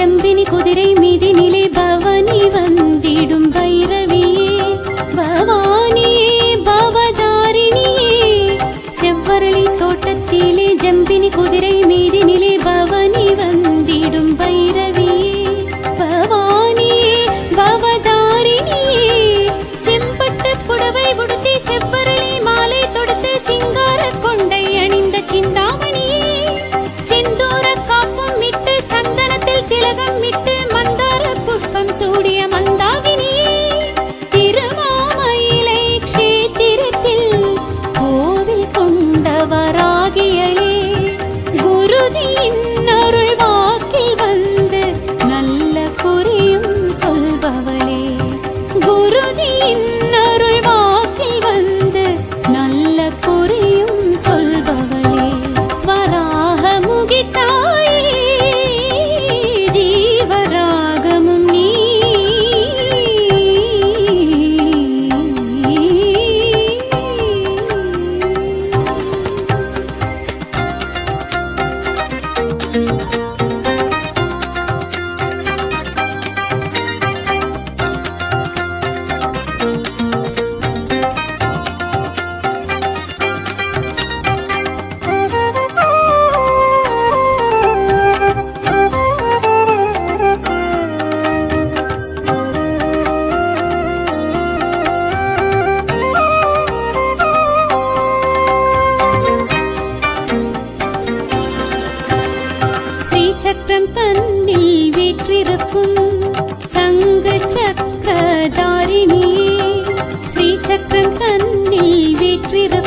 ஜம்பினி குதிரை மீதினிலே பவனி வந்திடும் பைரவியே பவானியே பவதாரிணியே செவ்வரளி தோட்டத்திலே ஜம்பினி குதிரை மீதினிலே பவனி வந்திடும் பைரவியே பவானியே பவதாரிணியே செம்பட்டு புடவை உடுத்தி செவ்வரளி மாலை தொடுத்து சிங்கார கொண்டை அணிந்த சிந்தாமணியே சிந்தூர காப்பும் விட்டு சந்தனத்தில் திலகம் விட்டு மந்தார புஷ்பம் சூடிய மந்தாகினியே திருமாமயிலை க்ஷேத்திரத்தில் கோவில் கொண்டவராகியளே குருஜியின் அருள் வாக்கில் வந்து நல்ல குறியும் சொல்பவளே குருஜியின் அருள் வாக்கில் வந்து நல்ல குறியும் சொல்பவளே வராகமுகி தாயே ஜீவராகமும் நீ சக்கரம் தன்னில் வீற்றிருக்கும் சங்கு சக்கரதாரிணியே ஸ்ரீ சக்கரம் தன்னில் வீற்றிருக்கும்